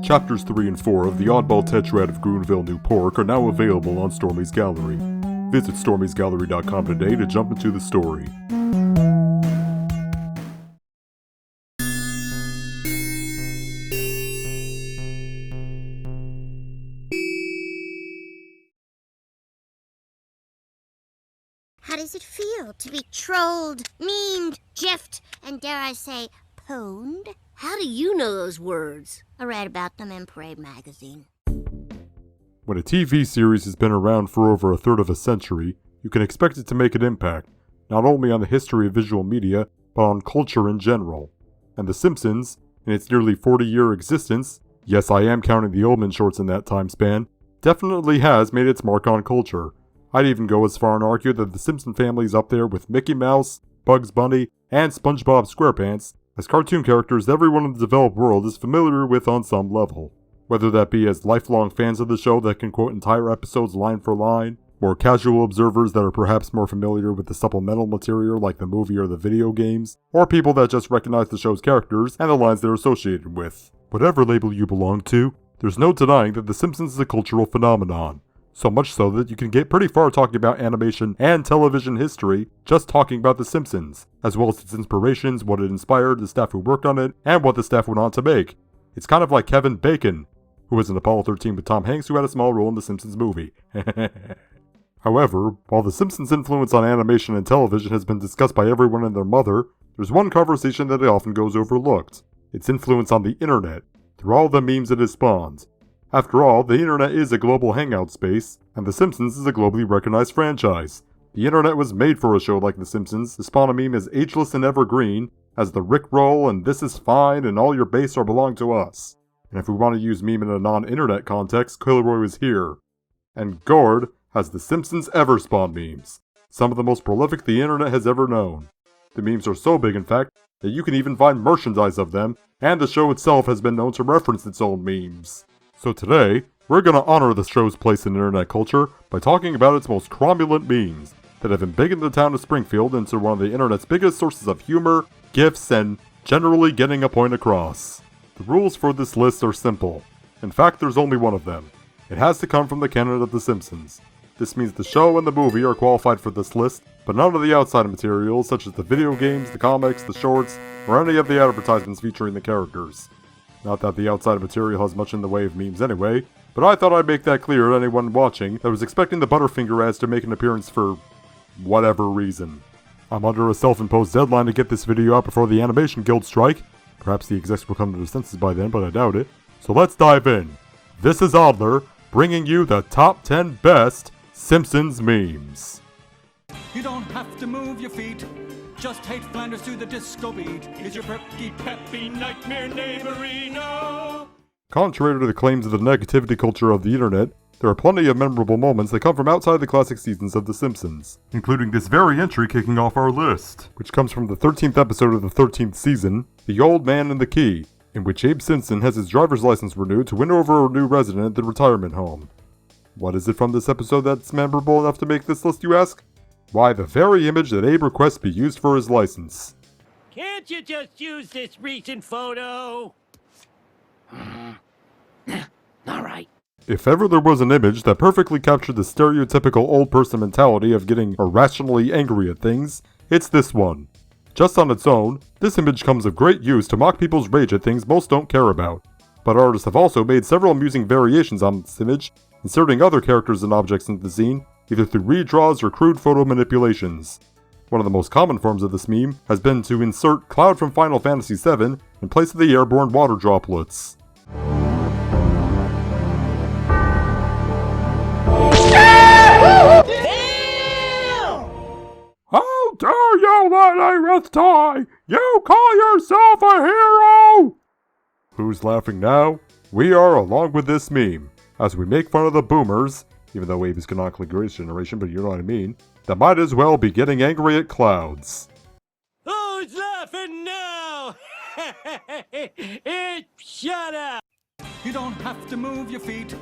Chapters 3 and 4 of the Oddball Tetrad of Groonville New Pork are now available on Stormy's Gallery. Visit stormiesgallery.com today to jump into the story. How does it feel to be trolled, memed, gifed, and dare I say, pwned? How do you know those words? I read about them in Parade magazine. When a TV series has been around for over a third of a century, you can expect it to make an impact, not only on the history of visual media, but on culture in general. And The Simpsons, in its nearly 40-year existence, yes, I am counting the Oldman shorts in that time span, definitely has made its mark on culture. I'd even go as far and argue that the Simpson family is up there with Mickey Mouse, Bugs Bunny, and SpongeBob SquarePants as cartoon characters everyone in the developed world is familiar with on some level. Whether that be as lifelong fans of the show that can quote entire episodes line for line, or casual observers that are perhaps more familiar with the supplemental material like the movie or the video games, or people that just recognize the show's characters and the lines they're associated with. Whatever label you belong to, there's no denying that The Simpsons is a cultural phenomenon. So much so that you can get pretty far talking about animation and television history just talking about The Simpsons, as well as its inspirations, what it inspired, the staff who worked on it, and what the staff went on to make. It's kind of like Kevin Bacon, who was in Apollo 13 with Tom Hanks, who had a small role in The Simpsons movie. However, while The Simpsons' influence on animation and television has been discussed by everyone and their mother, there's one conversation that often goes overlooked: its influence on the internet, through all the memes it has spawned. After all, the internet is a global hangout space, and The Simpsons is a globally recognized franchise. The internet was made for a show like The Simpsons to spawn a meme as ageless and evergreen as the Rickroll and This Is Fine and All Your Base Are Belong to Us. And if we want to use meme in a non-internet context, Kilroy was here. And Gord has The Simpsons ever spawned memes, some of the most prolific the internet has ever known. The memes are so big, in fact, that you can even find merchandise of them, and the show itself has been known to reference its own memes. So today, we're going to honor the show's place in internet culture by talking about its most cromulent memes that have embiggened the town of Springfield into one of the internet's biggest sources of humor, gifs, and generally getting a point across. The rules for this list are simple. In fact, there's only one of them. It has to come from the canon of The Simpsons. This means the show and the movie are qualified for this list, but none of the outside materials such as the video games, the comics, the shorts, or any of the advertisements featuring the characters. Not that the outside material has much in the way of memes anyway, but I thought I'd make that clear to anyone watching that was expecting the Butterfinger ads to make an appearance for whatever reason. I'm under a self-imposed deadline to get this video out before the Animation Guild strike. Perhaps the execs will come to their senses by then, but I doubt it. So let's dive in. This is Adler, bringing you the top 10 best Simpsons memes. You don't have to move your feet. Just hate Flanders to the disco beat. Is your peppy nightmare neighborino? Contrary to the claims of the negativity culture of the internet, there are plenty of memorable moments that come from outside the classic seasons of The Simpsons, including this very entry kicking off our list, which comes from the 13th episode of the 13th season, The Old Man and the Key, in which Abe Simpson has his driver's license renewed to win over a new resident at the retirement home. What is it from this episode that's memorable enough to make this list, you ask? Why, the very image that Abe requests be used for his license. Can't you just use this recent photo? All right. If ever there was an image that perfectly captured the stereotypical old person mentality of getting irrationally angry at things, it's this one. Just on its own, this image comes of great use to mock people's rage at things most don't care about. But artists have also made several amusing variations on this image, inserting other characters and objects into the scene, either through redraws or crude photo manipulations. One of the most common forms of this meme has been to insert Cloud from Final Fantasy VII in place of the airborne water droplets. How dare you let Aerith die? You call yourself a hero! Who's laughing now? We are, along with this meme, as we make fun of the boomers, even though Abe is canonically greatest generation, but you know what I mean, that might as well be getting angry at clouds. Who's laughing now? Shut up! You don't have to move your feet.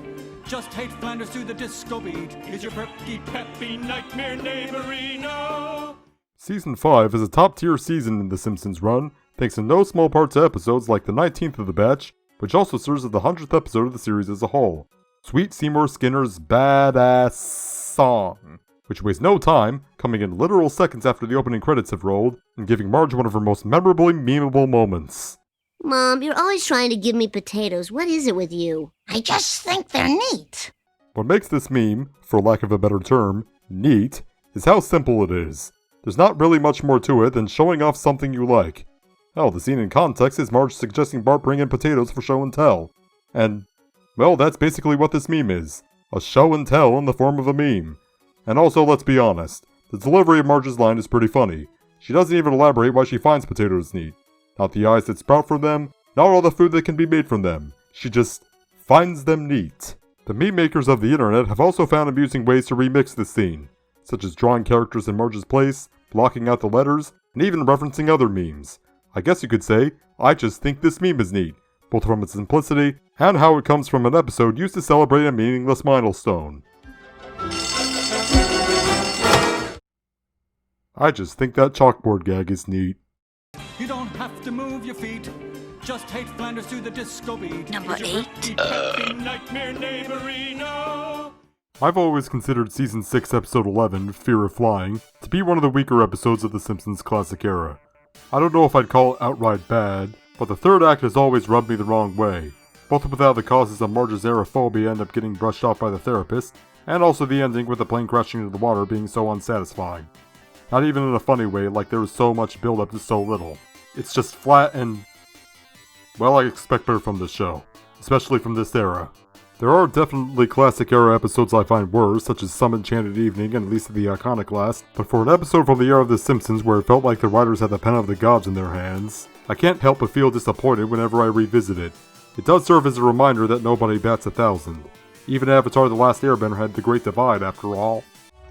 Just hate Flanders to the disco beat. Is your peppy nightmare neighborino? Season 5 is a top-tier season in The Simpsons run, thanks in no small part to episodes like the 19th of the batch, which also serves as the 100th episode of the series as a whole, Sweet Seymour Skinner's Badass Song, which wastes no time, coming in literal seconds after the opening credits have rolled, and giving Marge one of her most memorably memeable moments. Mom, you're always trying to give me potatoes. What is it with you? I just think they're neat. What makes this meme, for lack of a better term, neat, is how simple it is. There's not really much more to it than showing off something you like. Hell, the scene in context is Marge suggesting Bart bring in potatoes for show and tell. And, well, that's basically what this meme is. A show and tell in the form of a meme. And also, let's be honest, the delivery of Marge's line is pretty funny. She doesn't even elaborate why she finds potatoes neat. Not the eyes that sprout from them, not all the food that can be made from them. She just finds them neat. The meme makers of the internet have also found amusing ways to remix this scene, such as drawing characters in Marge's place, blocking out the letters, and even referencing other memes. I guess you could say, I just think this meme is neat, both from its simplicity and how it comes from an episode used to celebrate a meaningless milestone. I just think that chalkboard gag is neat. You don't have to move your feet. Just hate Flanders to the disco beat. Number 8. Nightmare neighborino. I've always considered Season 6, Episode 11, Fear of Flying, to be one of the weaker episodes of The Simpsons classic era. I don't know if I'd call it outright bad, but the third act has always rubbed me the wrong way, both with how the causes of Marge's aerophobia end up getting brushed off by the therapist, and also the ending with the plane crashing into the water being so unsatisfying. Not even in a funny way, like there was so much build-up to so little. It's just flat and... well, I expect better from this show, especially from this era. There are definitely classic era episodes I find worse, such as Some Enchanted Evening and Lisa the Iconoclast, but for an episode from the era of The Simpsons where it felt like the writers had the pen of the gods in their hands, I can't help but feel disappointed whenever I revisit it. It does serve as a reminder that nobody bats 1,000. Even Avatar The Last Airbender had the Great Divide after all.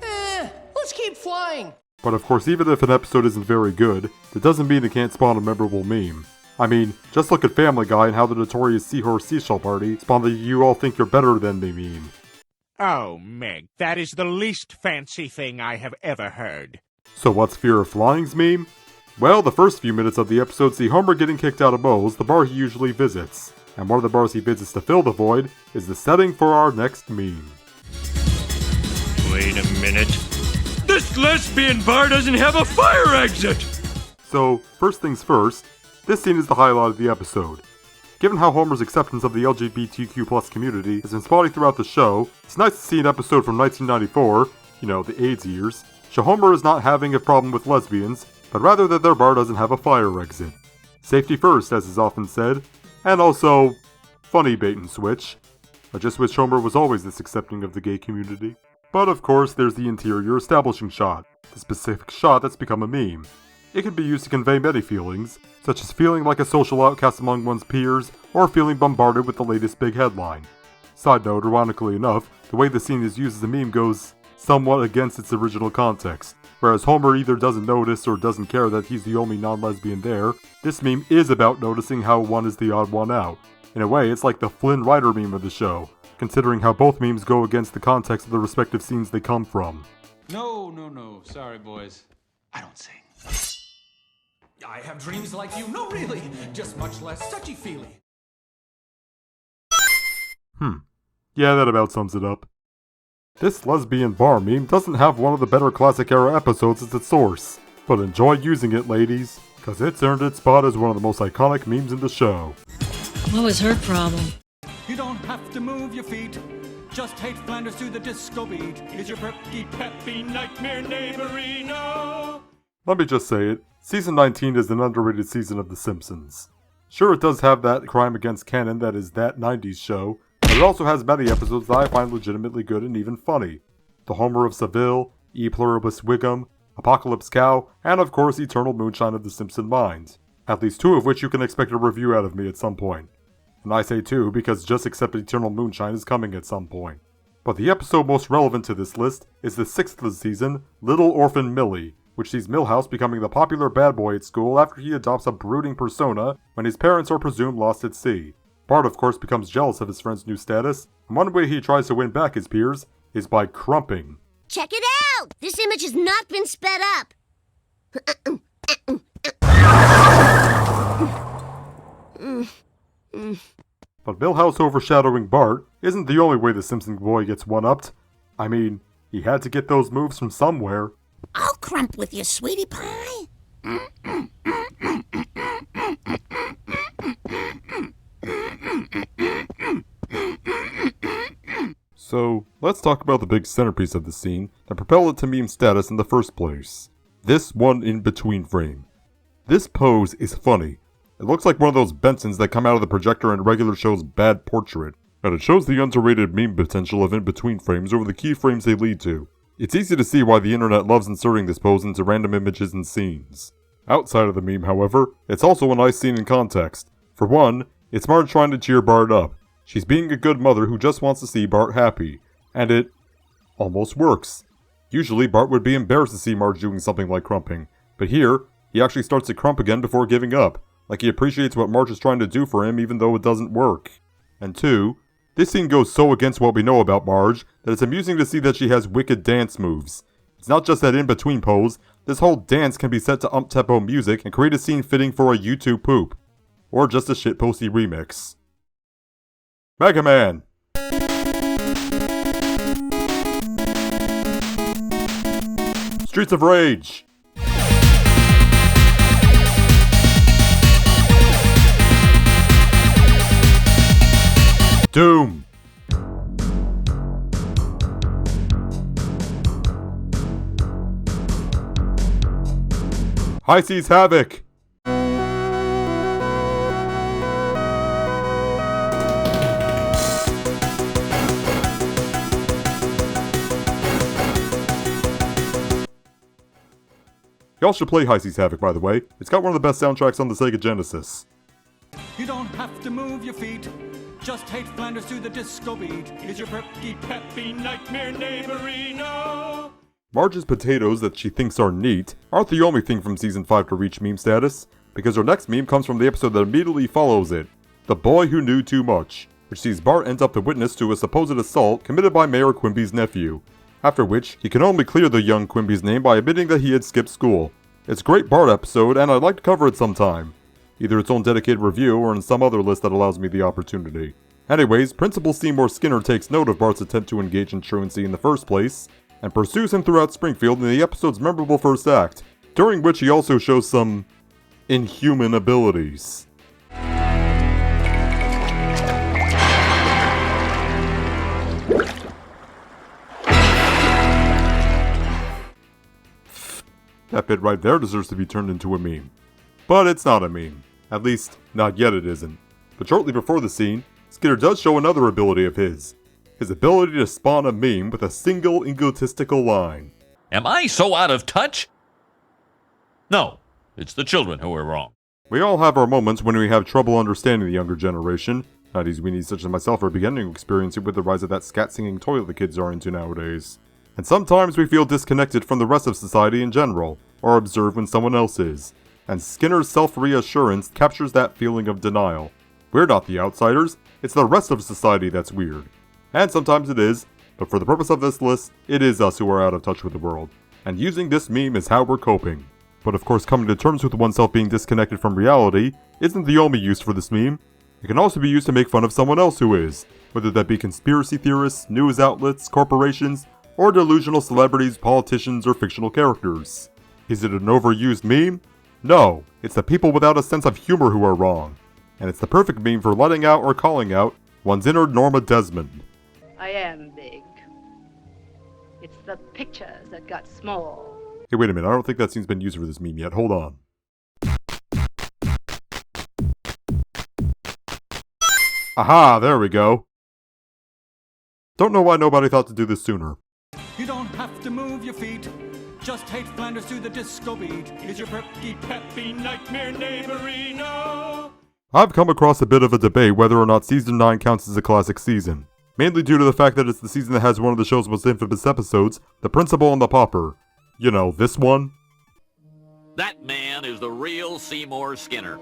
Let's keep flying! But of course, even if an episode isn't very good, that doesn't mean it can't spawn a memorable meme. I mean, just look at Family Guy and how the notorious Seahorse Seashell Party spawned the "you all think you're better than me" meme. Oh, Meg, that is the least fancy thing I have ever heard. So what's Fear of Flying's meme? Well, the first few minutes of the episode see Homer getting kicked out of Moe's, the bar he usually visits. And one of the bars he visits to fill the void is the setting for our next meme. Wait a minute. This lesbian bar doesn't have a fire exit! So, first things first, this scene is the highlight of the episode. Given how Homer's acceptance of the LGBTQ+ community has been spotty throughout the show, it's nice to see an episode from 1994, the AIDS years, show Homer is not having a problem with lesbians, but rather that their bar doesn't have a fire exit. Safety first, as is often said, and also, funny bait and switch. I just wish Homer was always this accepting of the gay community. But of course, there's the interior establishing shot, the specific shot that's become a meme. It can be used to convey many feelings, such as feeling like a social outcast among one's peers, or feeling bombarded with the latest big headline. Side note, ironically enough, the way the scene is used as a meme goes somewhat against its original context. Whereas Homer either doesn't notice or doesn't care that he's the only non-lesbian there, this meme is about noticing how one is the odd one out. In a way, it's like the Flynn Rider meme of the show, considering how both memes go against the context of the respective scenes they come from. No. Sorry, boys. I don't sing. I have dreams like you. No, really. Just much less touchy-feely. Yeah, that about sums it up. This lesbian bar meme doesn't have one of the better classic era episodes as its source, but enjoy using it, ladies, cause it's earned its spot as one of the most iconic memes in the show. What was her problem? You don't have to move your feet. Just hate Flanders to the disco beat. Is your preppy peppy nightmare neighborino? Let me just say it, Season 19 is an underrated season of The Simpsons. Sure, it does have that crime against canon that is that 90s show, but it also has many episodes that I find legitimately good and even funny. The Homer of Seville, E Pluribus Wiggum, Apocalypse Cow, and of course Eternal Moonshine of the Simpson Mind. At least 2 of which you can expect a review out of me at some point. And I say 2 because just accept Eternal Moonshine is coming at some point. But the episode most relevant to this list is the 6th of the season, Little Orphan Millie, which sees Milhouse becoming the popular bad boy at school after he adopts a brooding persona when his parents are presumed lost at sea. Bart of course becomes jealous of his friend's new status, and one way he tries to win back his peers is by krumping. Check it out! This image has not been sped up. But Milhouse overshadowing Bart isn't the only way the Simpson boy gets one-upped. I mean, he had to get those moves from somewhere. I'll crump with you, sweetie pie. So, let's talk about the big centerpiece of the scene that propelled it to meme status in the first place. This one in-between frame. This pose is funny. It looks like one of those Bensons that come out of the projector in a regular show's Bad Portrait, and it shows the underrated meme potential of in-between frames over the keyframes they lead to. It's easy to see why the internet loves inserting this pose into random images and scenes. Outside of the meme, however, it's also a nice scene in context. For one, it's Marge trying to cheer Bart up. She's being a good mother who just wants to see Bart happy, and it almost works. Usually, Bart would be embarrassed to see Marge doing something like crumping, but here, he actually starts to crump again before giving up, like he appreciates what Marge is trying to do for him even though it doesn't work. And two, this scene goes so against what we know about Marge that it's amusing to see that she has wicked dance moves. It's not just that in-between pose, this whole dance can be set to up-tempo music and create a scene fitting for a YouTube poop. Or just a shitposty remix. Mega Man! Streets of Rage! Doom! High Seas Havoc! Y'all should play High Seas Havoc, by the way. It's got one of the best soundtracks on the Sega Genesis. You don't have to move your feet. Just hate Flanders to the disco beat. Is your perky, peppy nightmare neighborino? Marge's potatoes that she thinks are neat aren't the only thing from Season 5 to reach meme status, because her next meme comes from the episode that immediately follows it, The Boy Who Knew Too Much, which sees Bart ends up the witness to a supposed assault committed by Mayor Quimby's nephew, after which he can only clear the young Quimby's name by admitting that he had skipped school. It's a great Bart episode, and I'd like to cover it sometime. Either its own dedicated review or in some other list that allows me the opportunity. Anyways, Principal Seymour Skinner takes note of Bart's attempt to engage in truancy in the first place, and pursues him throughout Springfield in the episode's memorable first act, during which he also shows some inhuman abilities. That bit right there deserves to be turned into a meme. But it's not a meme. At least, not yet it isn't. But shortly before the scene, Skinner does show another ability of his. His ability to spawn a meme with a single egotistical line. Am I so out of touch? No, it's the children who are wrong. We all have our moments when we have trouble understanding the younger generation. 90s weenies such as myself are beginning to experience it with the rise of that scat-singing toy the kids are into nowadays. And sometimes we feel disconnected from the rest of society in general, or observe when someone else is. And Skinner's self-reassurance captures that feeling of denial. We're not the outsiders, it's the rest of society that's weird. And sometimes it is, but for the purpose of this list, it is us who are out of touch with the world. And using this meme is how we're coping. But of course, coming to terms with oneself being disconnected from reality isn't the only use for this meme. It can also be used to make fun of someone else who is, whether that be conspiracy theorists, news outlets, corporations, or delusional celebrities, politicians, or fictional characters. Is it an overused meme? No, it's the people without a sense of humor who are wrong. And it's the perfect meme for letting out or calling out one's inner Norma Desmond. I am big. It's the pictures that got small. Hey, wait a minute, I don't think that scene's been used for this meme yet, hold on. Aha, there we go. Don't know why nobody thought to do this sooner. You don't have to move your feet. Just hate Flanders to the disco beat. Is your perky, peppy nightmare neighborino? I've come across a bit of a debate whether or not Season 9 counts as a classic season. Mainly due to the fact that it's the season that has one of the show's most infamous episodes, The Principal and the Pauper. You know, this one? That man is the real Seymour Skinner.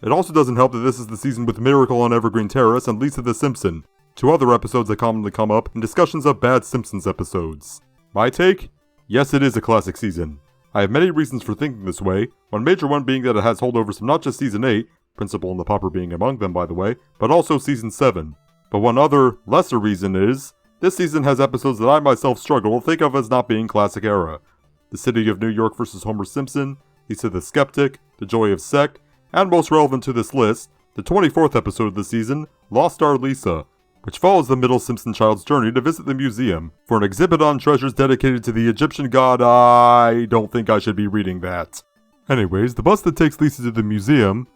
It also doesn't help that this is the season with Miracle on Evergreen Terrace and Lisa the Simpson, two other episodes that commonly come up in discussions of bad Simpsons episodes. My take? Yes, it is a classic season. I have many reasons for thinking this way, one major one being that it has holdovers from not just Season 8, Principal and the Pauper being among them, by the way, but also Season 7. But one other, lesser reason is, this season has episodes that I myself struggle to think of as not being classic era. The City of New York vs. Homer Simpson, Lisa the Skeptic, The Joy of Sect, and most relevant to this list, the 24th episode of the season, Lost Star Lisa, which follows the middle Simpson child's journey to visit the museum for an exhibit on treasures dedicated to the Egyptian god. I don't think I should be reading that. Anyways, the bus that takes Lisa to the museum,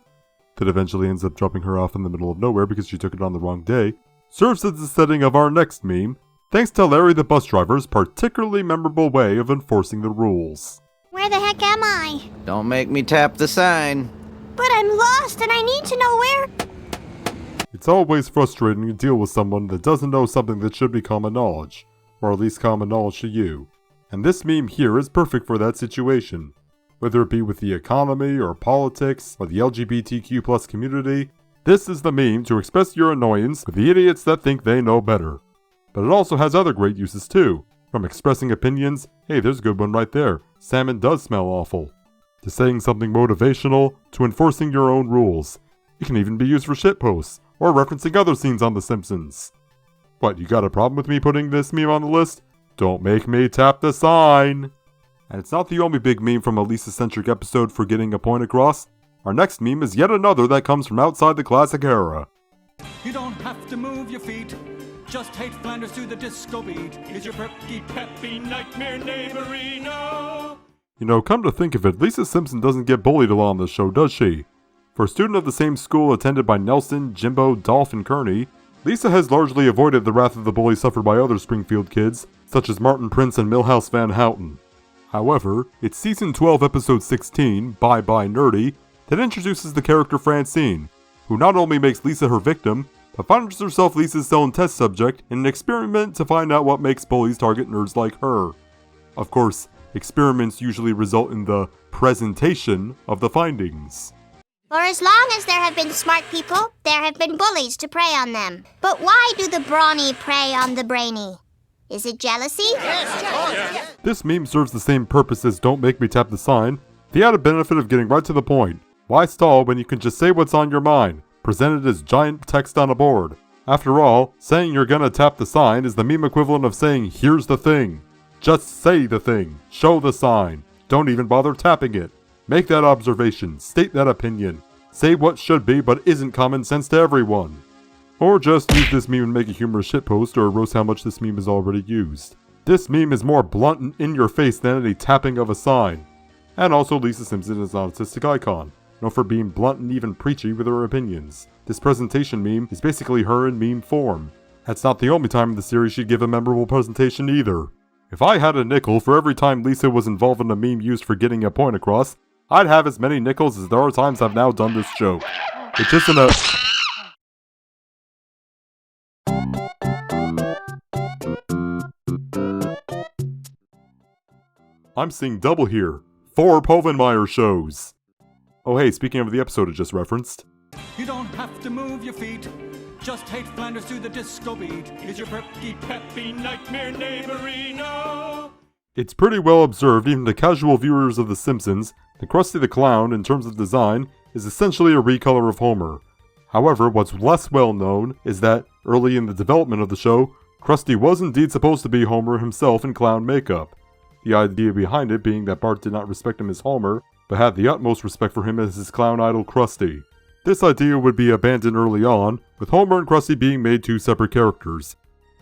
that eventually ends up dropping her off in the middle of nowhere because she took it on the wrong day, serves as the setting of our next meme, thanks to Larry the bus driver's particularly memorable way of enforcing the rules. Where the heck am I? Don't make me tap the sign. But I'm lost and I need to know where... It's always frustrating to deal with someone that doesn't know something that should be common knowledge, or at least common knowledge to you. And this meme here is perfect for that situation. Whether it be with the economy, or politics, or the LGBTQ+ community, this is the meme to express your annoyance with the idiots that think they know better. But it also has other great uses too. From expressing opinions, hey, there's a good one right there, salmon does smell awful, to saying something motivational, to enforcing your own rules. It can even be used for shitposts, or referencing other scenes on The Simpsons. What, you got a problem with me putting this meme on the list? Don't make me tap the sign! And it's not the only big meme from a Lisa-centric episode for getting a point across. Our next meme is yet another that comes from outside the classic era. You don't have to move your feet. Just hate Flanders to the disco beat. Is your preppy peppy nightmare neighborino? You know, come to think of it, Lisa Simpson doesn't get bullied a lot on this show, does she? For a student of the same school attended by Nelson, Jimbo, Dolph, and Kearney, Lisa has largely avoided the wrath of the bully suffered by other Springfield kids, such as Martin Prince and Milhouse Van Houten. However, it's Season 12, Episode 16, Bye Bye Nerdy, that introduces the character Francine, who not only makes Lisa her victim, but finds herself Lisa's own test subject in an experiment to find out what makes bullies target nerds like her. Of course, experiments usually result in the presentation of the findings. For as long as there have been smart people, there have been bullies to prey on them. But why do the brawny prey on the brainy? Is it jealousy? Yes. This meme serves the same purpose as Don't Make Me Tap the Sign, the added benefit of getting right to the point. Why stall when you can just say what's on your mind, presented as giant text on a board? After all, saying you're gonna tap the sign is the meme equivalent of saying, here's the thing. Just say the thing. Show the sign. Don't even bother tapping it. Make that observation. State that opinion. Say what should be but isn't common sense to everyone. Or just use this meme and make a humorous shitpost or roast how much this meme is already used. This meme is more blunt and in your face than any tapping of a sign. And also Lisa Simpson is an autistic icon, known for being blunt and even preachy with her opinions. This presentation meme is basically her in meme form. That's not the only time in the series she'd give a memorable presentation either. If I had a nickel for every time Lisa was involved in a meme used for getting a point across, I'd have as many nickels as there are times I've now done this joke. It's just in a... I'm seeing double here. 4 Povenmire shows. Oh hey, speaking of the episode it just referenced. You don't have to move your feet. Just hate Flanders to the disco beat. Is your preppy peppy nightmare neighborino? It's pretty well observed even to casual viewers of The Simpsons that Krusty the Clown, in terms of design, is essentially a recolor of Homer. However, what's less well known is that, early in the development of the show, Krusty was indeed supposed to be Homer himself in clown makeup. The idea behind it being that Bart did not respect him as Homer, but had the utmost respect for him as his clown idol Krusty. This idea would be abandoned early on, with Homer and Krusty being made 2 separate characters.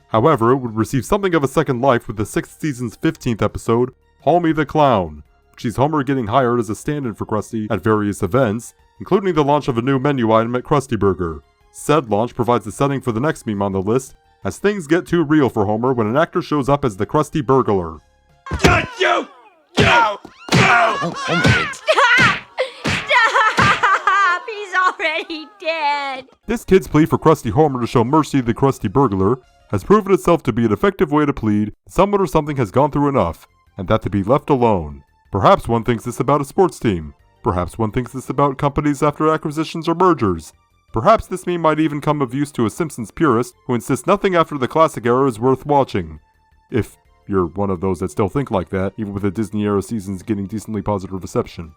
However, it would receive something of a second life with the 6th season's 15th episode, Homie the Clown, which sees Homer getting hired as a stand-in for Krusty at various events, including the launch of a new menu item at Krusty Burger. Said launch provides the setting for the next meme on the list, as things get too real for Homer when an actor shows up as the Krusty Burglar. Got you! Go! Go! Stop! Stop! He's already dead! This kid's plea for Krusty Homer to show mercy to the Krusty Burglar has proven itself to be an effective way to plead someone or something has gone through enough, and that to be left alone. Perhaps one thinks this about a sports team. Perhaps one thinks this about companies after acquisitions or mergers. Perhaps this meme might even come of use to a Simpsons purist who insists nothing after the classic era is worth watching. If you're one of those that still think like that, even with the Disney era seasons getting decently positive reception.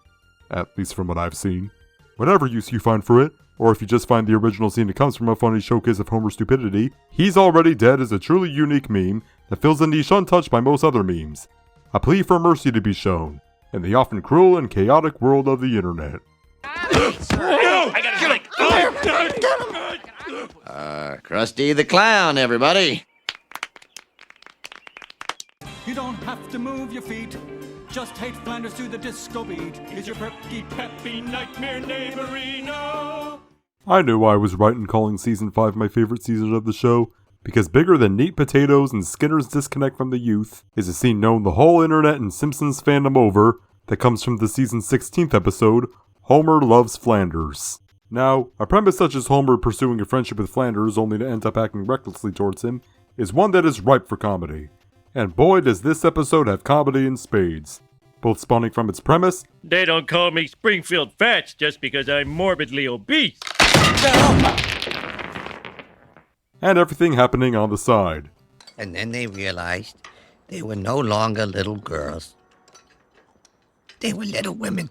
At least from what I've seen. Whatever use you find for it, or if you just find the original scene that comes from a funny showcase of Homer's stupidity, He's Already Dead is a truly unique meme that fills a niche untouched by most other memes. A plea for mercy to be shown in the often cruel and chaotic world of the internet. Krusty the Clown, everybody. You don't have to move your feet. Just hate Flanders to the disco beat. Is your preppy peppy nightmare neighborino? I knew I was right in calling Season 5 my favorite season of the show, because bigger than neat potatoes and Skinner's disconnect from the youth is a scene known the whole internet and Simpsons fandom over that comes from the season's 16th episode, Homer Loves Flanders. Now, a premise such as Homer pursuing a friendship with Flanders only to end up acting recklessly towards him is one that is ripe for comedy. And boy does this episode have comedy in spades, both spawning from its premise. They don't call me Springfield Fats just because I'm morbidly obese. And everything happening on the side. And then they realized they were no longer little girls. They were little women.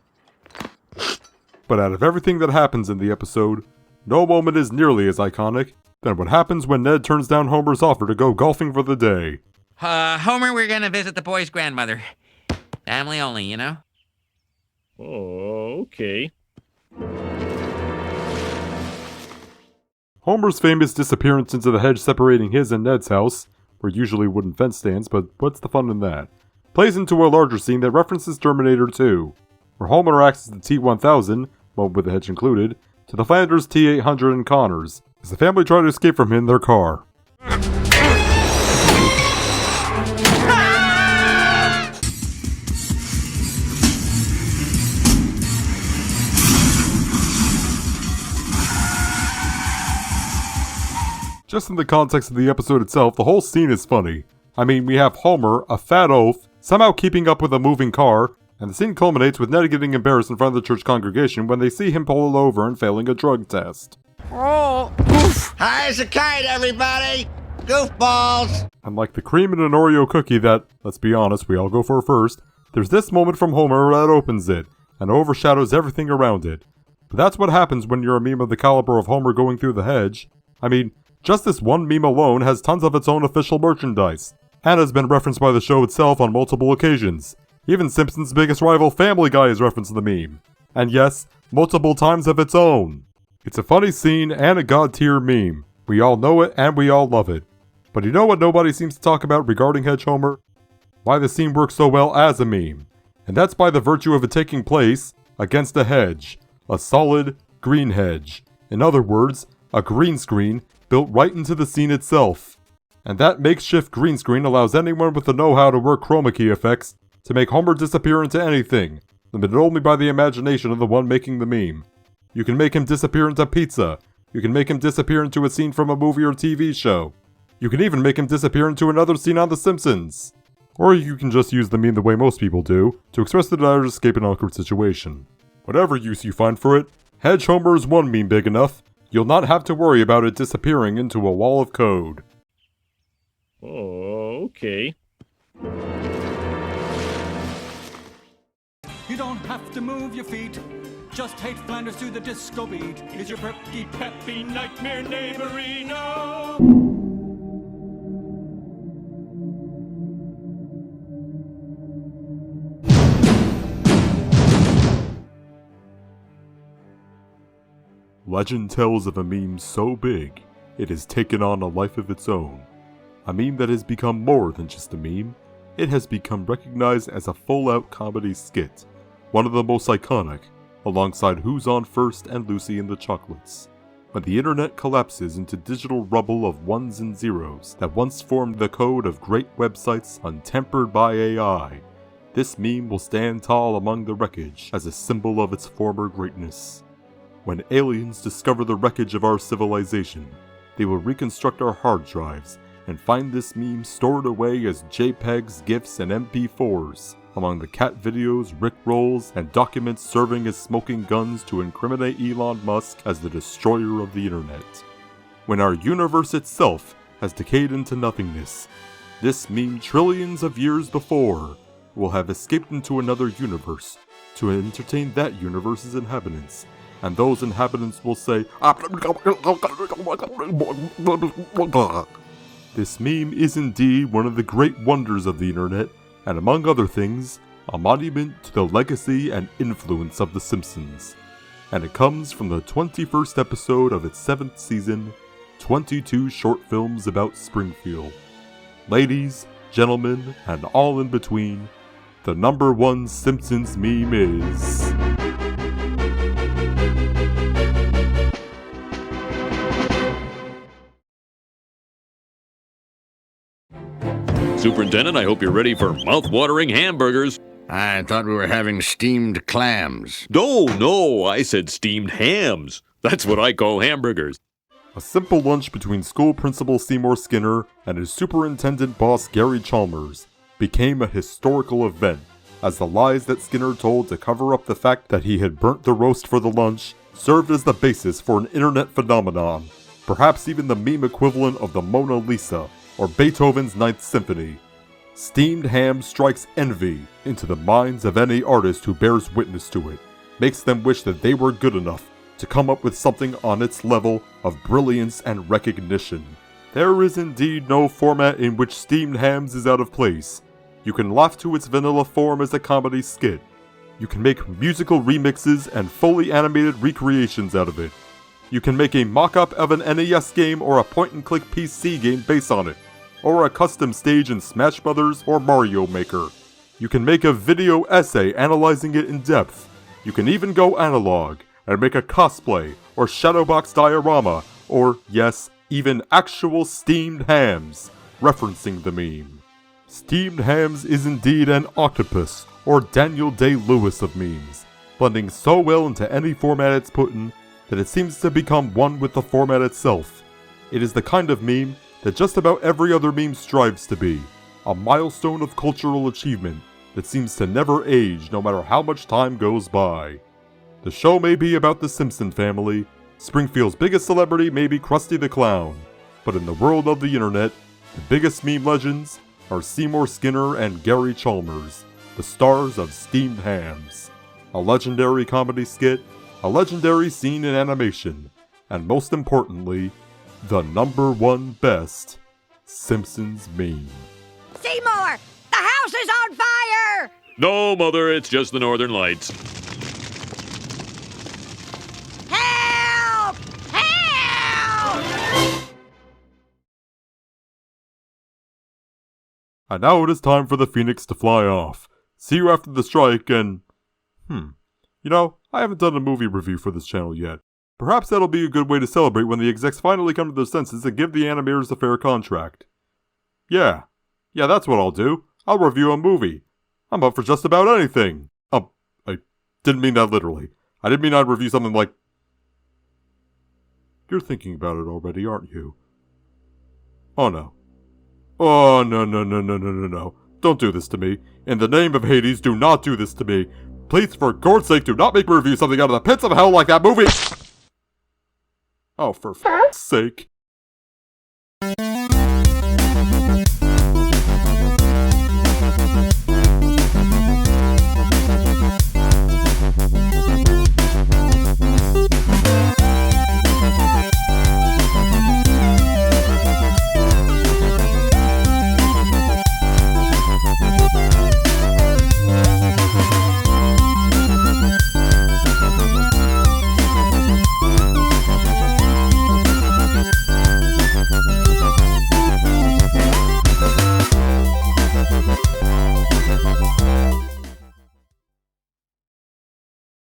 But out of everything that happens in the episode, no moment is nearly as iconic than what happens when Ned turns down Homer's offer to go golfing for the day. Homer, we're gonna visit the boy's grandmother. Family only, you know? Oh, okay. Homer's famous disappearance into the hedge separating his and Ned's house, where usually wooden fence stands, but what's the fun in that, plays into a larger scene that references Terminator 2, where Homer acts as the T-1000, moment with the hedge included, to the Flanders T-800 and Connors, as the family try to escape from him in their car. Just in the context of the episode itself, the whole scene is funny. I mean, we have Homer, a fat oaf, somehow keeping up with a moving car, and the scene culminates with Ned getting embarrassed in front of the church congregation when they see him pull over and failing a drug test. Oh, oof. High as a kite, everybody! Goofballs! And like the cream in an Oreo cookie that, let's be honest, we all go for first, there's this moment from Homer that opens it, and overshadows everything around it. But that's what happens when you're a meme of the caliber of Homer going through the hedge. I mean, just this one meme alone has tons of its own official merchandise, and has been referenced by the show itself on multiple occasions. Even Simpsons' biggest rival Family Guy has referenced the meme. And yes, multiple times of its own. It's a funny scene and a god-tier meme. We all know it and we all love it. But you know what nobody seems to talk about regarding Hedge Homer? Why the scene works so well as a meme. And that's by the virtue of it taking place against a hedge. A solid, green hedge. In other words, a green screen built right into the scene itself. And that makeshift green screen allows anyone with the know-how to work chroma key effects to make Homer disappear into anything, limited only by the imagination of the one making the meme. You can make him disappear into pizza. You can make him disappear into a scene from a movie or TV show. You can even make him disappear into another scene on The Simpsons. Or you can just use the meme the way most people do, to express the desire to escape an awkward situation. Whatever use you find for it, Hedge Homer is one meme big enough, you'll not have to worry about it disappearing into a wall of code. Oh, okay. You don't have to move your feet. Just hate Flanders to the disco beat. Is your preppy peppy nightmare neighborino? Legend tells of a meme so big, it has taken on a life of its own. A meme that has become more than just a meme, it has become recognized as a full-out comedy skit, one of the most iconic, alongside Who's On First and Lucy and the Chocolates. When the internet collapses into digital rubble of ones and zeros that once formed the code of great websites untempered by AI, this meme will stand tall among the wreckage as a symbol of its former greatness. When aliens discover the wreckage of our civilization, they will reconstruct our hard drives and find this meme stored away as JPEGs, GIFs, and MP4s, among the cat videos, rickrolls, and documents serving as smoking guns to incriminate Elon Musk as the destroyer of the internet. When our universe itself has decayed into nothingness, this meme trillions of years before will have escaped into another universe to entertain that universe's inhabitants, and those inhabitants will say, This meme is indeed one of the great wonders of the internet, and among other things, a monument to the legacy and influence of The Simpsons. And it comes from the 21st episode of its 7th season, 22 short films about Springfield. Ladies, gentlemen, and all in between, the #1 Simpsons meme is... Superintendent, I hope you're ready for mouth-watering hamburgers. I thought we were having steamed clams. No, I said steamed hams. That's what I call hamburgers. A simple lunch between school principal Seymour Skinner and his superintendent boss Gary Chalmers became a historical event, as the lies that Skinner told to cover up the fact that he had burnt the roast for the lunch served as the basis for an internet phenomenon, perhaps even the meme equivalent of the Mona Lisa or Beethoven's Ninth Symphony. Steamed ham strikes envy into the minds of any artist who bears witness to it, makes them wish that they were good enough to come up with something on its level of brilliance and recognition. There is indeed no format in which steamed hams is out of place. You can laugh to its vanilla form as a comedy skit. You can make musical remixes and fully animated recreations out of it. You can make a mock-up of an NES game or a point-and-click PC game based on it, or a custom stage in Smash Bros. Or Mario Maker. You can make a video essay analyzing it in depth. You can even go analog and make a cosplay or shadowbox diorama, or, yes, even actual steamed hams, referencing the meme. Steamed hams is indeed an octopus, or Daniel Day-Lewis of memes, blending so well into any format it's put in that it seems to become one with the format itself. It is the kind of meme that just about every other meme strives to be, a milestone of cultural achievement that seems to never age no matter how much time goes by. The show may be about the Simpson family, Springfield's biggest celebrity may be Krusty the Clown, but in the world of the internet, the biggest meme legends are Seymour Skinner and Gary Chalmers, the stars of Steamed Hams. A legendary comedy skit, a legendary scene in animation, and most importantly, the #1 best Simpsons meme. Seymour! The house is on fire! No, Mother, it's just the Northern Lights. Help! Help! And now it is time for the Phoenix to fly off. See you after the strike and... You know, I haven't done a movie review for this channel yet. Perhaps that'll be a good way to celebrate when the execs finally come to their senses and give the animators a fair contract. Yeah, that's what I'll do. I'll review a movie. I'm up for just about anything. I didn't mean that literally. I didn't mean I'd review something like... You're thinking about it already, aren't you? Oh no. Oh, no. Don't do this to me. In the name of Hades, do not do this to me. Please, for God's sake, do not make me review something out of the pits of hell like that movie! Oh, for f***'s sake.